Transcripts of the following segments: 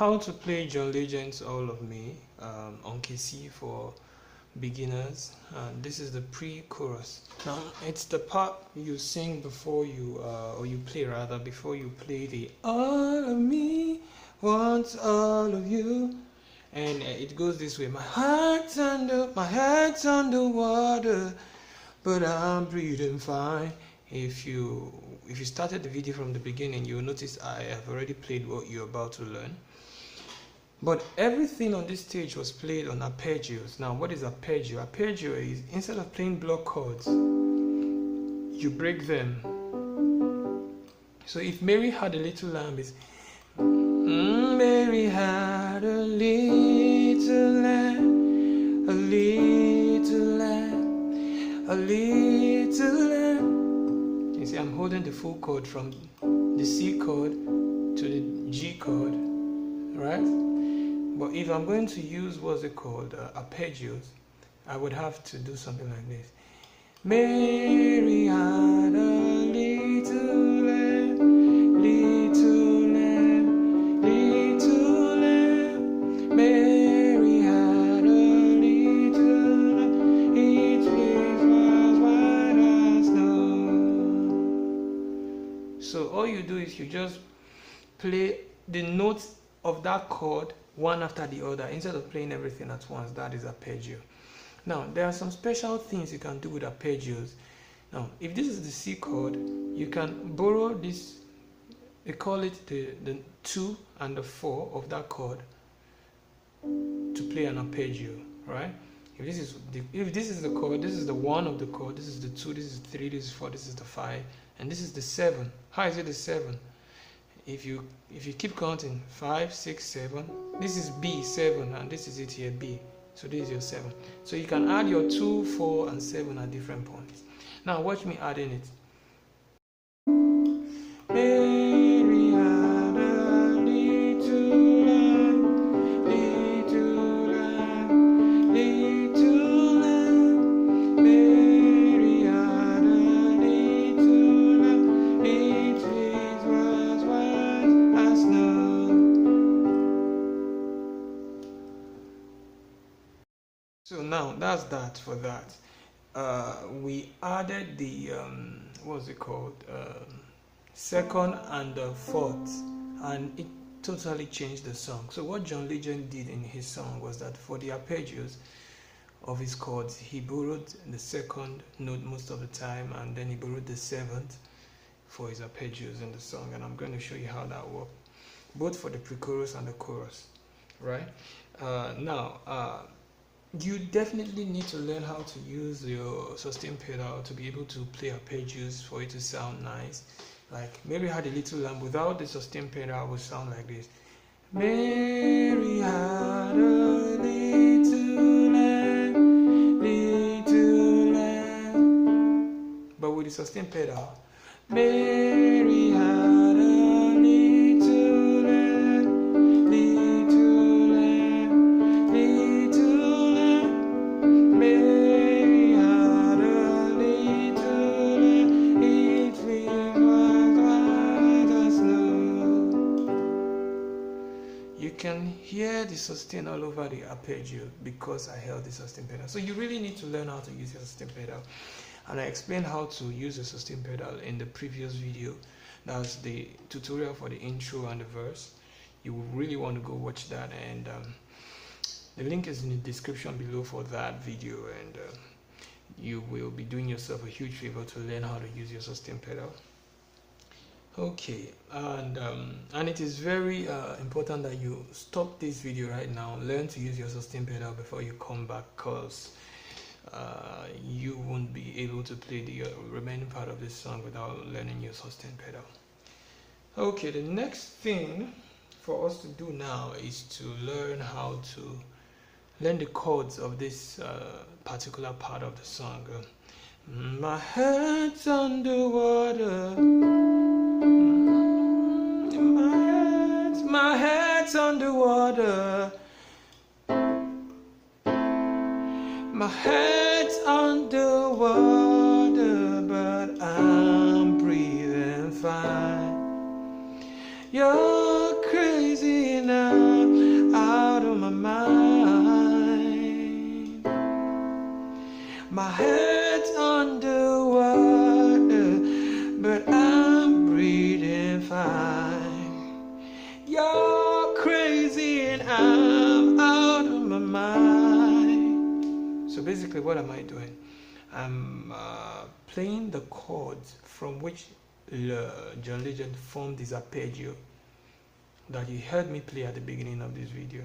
how to play John Legend's All of Me on KC for beginners. This is the pre-chorus. Now it's the part you sing before you or you play rather before you play the all of me wants all of you, and it goes this way: my head's underwater, but I'm breathing fine. If you started the video from the beginning, you'll notice I have already played what you're about to learn. But everything on this stage was played on arpeggios. Now, what is arpeggio? Arpeggio is, instead of playing block chords, you break them. So if Mary had a little lamb, is Mary had a little lamb, a little lamb, a little lamb. You see, I'm holding the full chord from the C chord to the G chord, right? But if I'm going to use what's it called, arpeggios, I would have to do something like this. Mary had a little lamb, little lamb, little lamb. Mary had a little lamb, its face was white as snow. So all you do is you just play the notes of that chord one after the other instead of playing everything at once. That is arpeggio. Now there are some special things you can do with arpeggios. Now if this is the C chord, you can borrow this, they call it the 2 and the 4 of that chord to play an arpeggio, right? If this is the chord, this is the 1 of the chord, this is the 2, this is 3, this is 4, this is the 5, and this is the 7. How is it the 7? If you keep counting 5, 6, 7, this is B, 7, and this is it here, B. So this is your 7. So you can add your 2, 4, and 7 at different points. Now watch me adding it. Mary had a little lamb, little lamb, little lamb. Mary had a little lamb, its face was white as snow. So now that's that for that. We added the what's it called, second and the fourth, and it totally changed the song. So what John Legend did in his song was that for the arpeggios of his chords, he borrowed the second note most of the time, and then he borrowed the 7th for his arpeggios in the song, and I'm going to show you how that worked, both for the pre-chorus and the chorus, right? You definitely need to learn how to use your sustain pedal to be able to play arpeggios for it to sound nice. Like Mary had a little lamb, without the sustain pedal would sound like this. Mary had a little lamb, little lamb. But with the sustain pedal, Mary had a little lamb, little lamb, little lamb. Mary had a little lamb, its face was white as snow. You can hear the sustain all over the arpeggio because I held the sustain pedal. So you really need to learn how to use your sustain pedal. And I explained how to use the sustain pedal in the previous video. That's the tutorial for the intro and the verse. You will really want to go watch that, and the link is in the description below for that video, and you will be doing yourself a huge favor to learn how to use your sustain pedal. Okay, and it is very important that you stop this video right now, learn to use your sustain pedal before you come back, because you won't be able to play the remaining part of this song without learning your sustain pedal. Okay, the next thing for us to do now is to learn how to learn the chords of this particular part of the song. My head's underwater, my head's underwater, my head's underwater, but I'm breathing fine. You're crazy now. what am I doing? I'm playing the chords from which John Legend formed this arpeggio that you heard me play at the beginning of this video.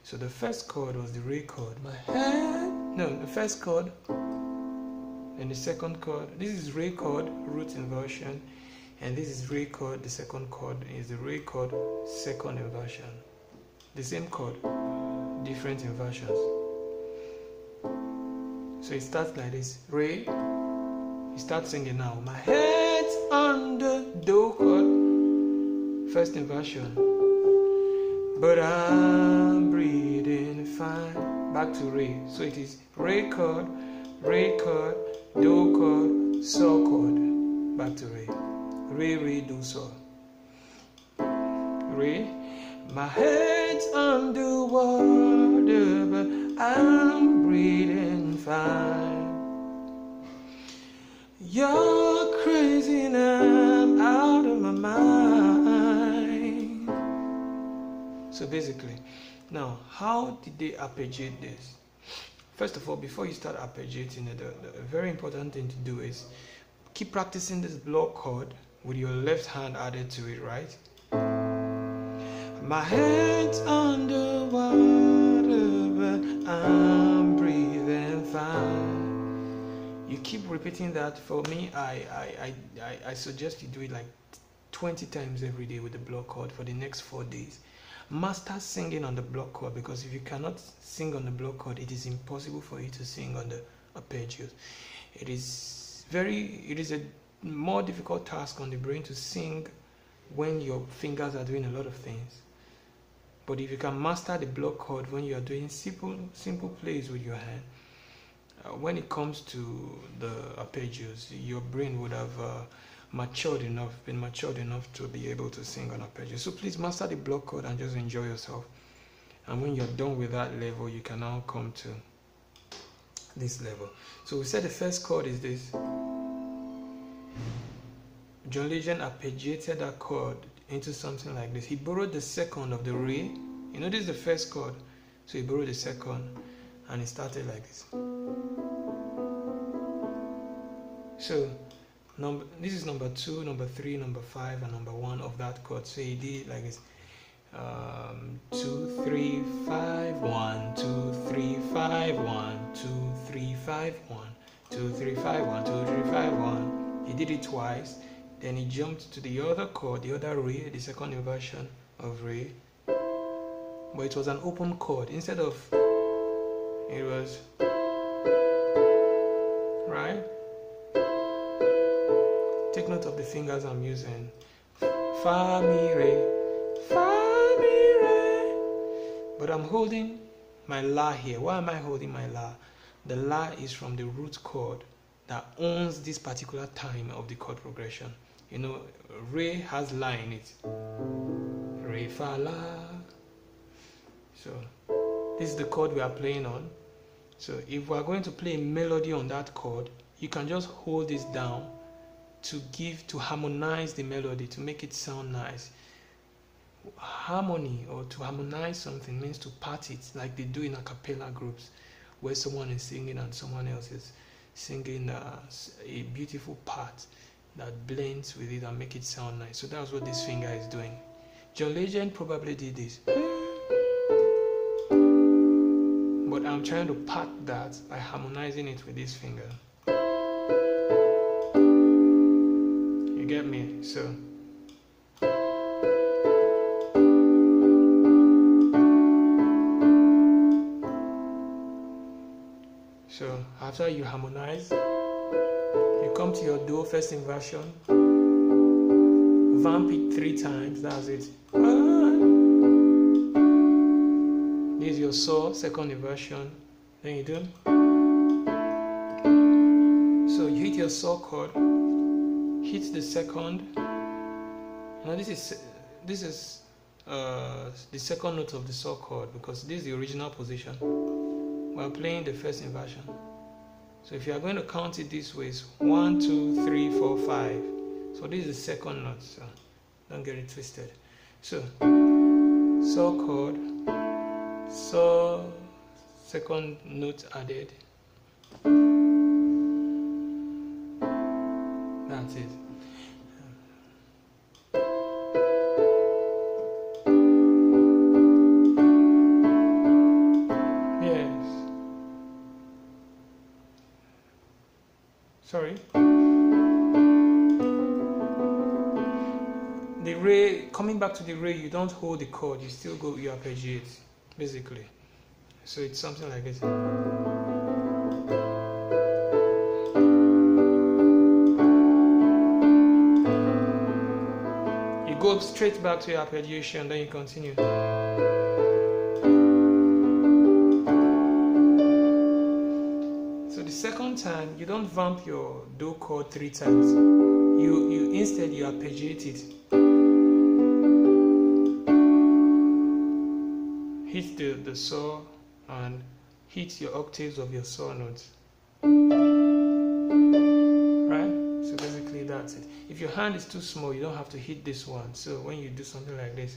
So the first chord was the Re chord. The first chord, and the second chord. This is Re chord, root inversion, and this is Re chord. The second chord is the Re chord, second inversion. The same chord, different inversions. So it starts like this. Re. You start singing now. My head's on the Do chord. First inversion. But I'm breathing fine. Back to Re. So it is Re chord, Do chord, Sol chord. Back to Re. Re, Do, Sol. Re. My head's under water, but I'm breathing fine. You're crazy and I'm out of my mind. So basically, now how did they arpeggiate this? First of all, before you start arpeggiating it, the very important thing to do is keep practicing this block chord with your left hand added to it, right? My head's under water, but I'm breathing fine. You keep repeating that. For me, I suggest you do it like 20 times every day with the block chord for the next 4 days. Master singing on the block chord, because if you cannot sing on the block chord, it is impossible for you to sing on the arpeggios. It is a more difficult task on the brain to sing when your fingers are doing a lot of things. But if you can master the block chord when you are doing simple plays with your hand, when it comes to the arpeggios, your brain would have been matured enough to be able to sing on arpeggios. So please master the block chord and just enjoy yourself. And when you're done with that level, you can now come to this level. So we said the first chord is this. John Legend arpeggiated that chord into something like this. He borrowed the second of the Re. You know, this is the first chord. So he borrowed the second and he started like this. So this is number 2, number 3, number 5, and number 1 of that chord. So he did like this. 2, 3, 5, 1, 2, 3, 5, 1, 2, 3, 5, 1, 2, 3, 5, 1, 2, 3, 5, 1. He did it twice. Then he jumped to the other chord, the other Re, the second inversion of Re. But it was an open chord. Instead of, it was, right? Take note of the fingers I'm using. Fa, mi, re, fa, mi, re. But I'm holding my La here. Why am I holding my La? The La is from the root chord that owns this particular time of the chord progression. You know, Re has La in it. Re, fa, La. So this is the chord we are playing on. So if we are going to play a melody on that chord, you can just hold this down to harmonize the melody, to make it sound nice. Harmony, or to harmonize something, means to part it, like they do in a cappella groups, where someone is singing and someone else is singing a beautiful part that blends with it and make it sound nice. So that's what this finger is doing. John Legend probably did this, but I'm trying to part that by harmonizing it with this finger. You get me? So after you harmonize, you come to your Do first inversion, vamp it 3 times, that's it. This is your Sol second inversion. Then you do. So you hit your Sol chord, hit the second. Now this is the second note of the Sol chord, because this is the original position. We're playing the first inversion. So if you are going to count it this way, it's 1, 2, 3, 4, 5. So this is the second note, so don't get it twisted. So Sol chord, Sol, second note added, That's it. Yes. Sorry. The re, coming back to the re, you don't hold the chord, you still go, you arpeggiate, basically. So it's something like this. You go straight back to your arpeggiation, then you continue. So the second time, you don't vamp your do chord 3 times. You instead you arpeggiate it. Hit the saw and hit your octaves of your saw notes. Right? So basically that's it. If your hand is too small, you don't have to hit this one. So when you do something like this,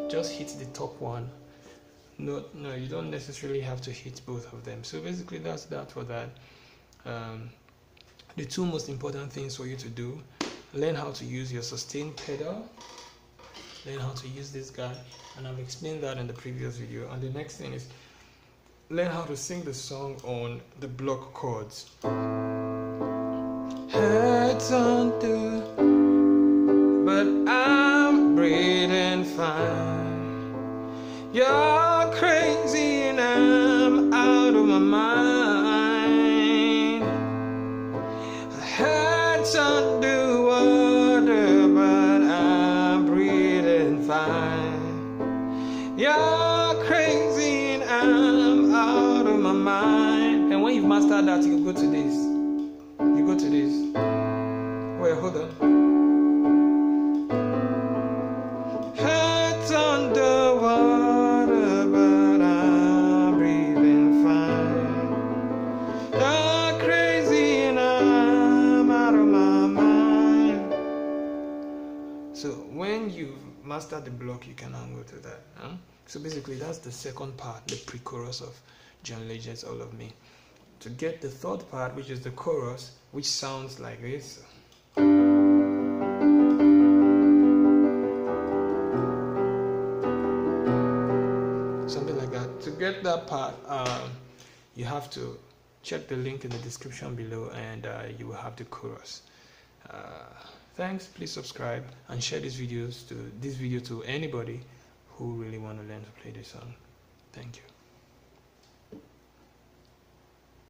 just hit the top one. No, you don't necessarily have to hit both of them. So basically that's that for that. The 2 most important things for you to do: learn how to use your sustain pedal, learn how to use this guy, and I've explained that in the previous video. And the next thing is learn how to sing the song on the block chords. Heads under, but I'm breathing fine. You're crazy and I'm out of my mind. Heads under water, but I'm breathing fine. You're crazy and I'm out of my mind. And when you've mastered that, you go to this. You go to this. Wait, hold on. Heads under water, but I'm breathing fine. You're crazy and I'm out of my mind. So when you've mastered the block, you can now go to that. So basically that's the second part, the pre-chorus of John Legend's All of Me. To get the third part, which is the chorus, which sounds like this. Something like that. To get that part, you have to check the link in the description below, and you will have the chorus. Thanks. Please subscribe and share this video to anybody who really want to learn to play this song. Thank you.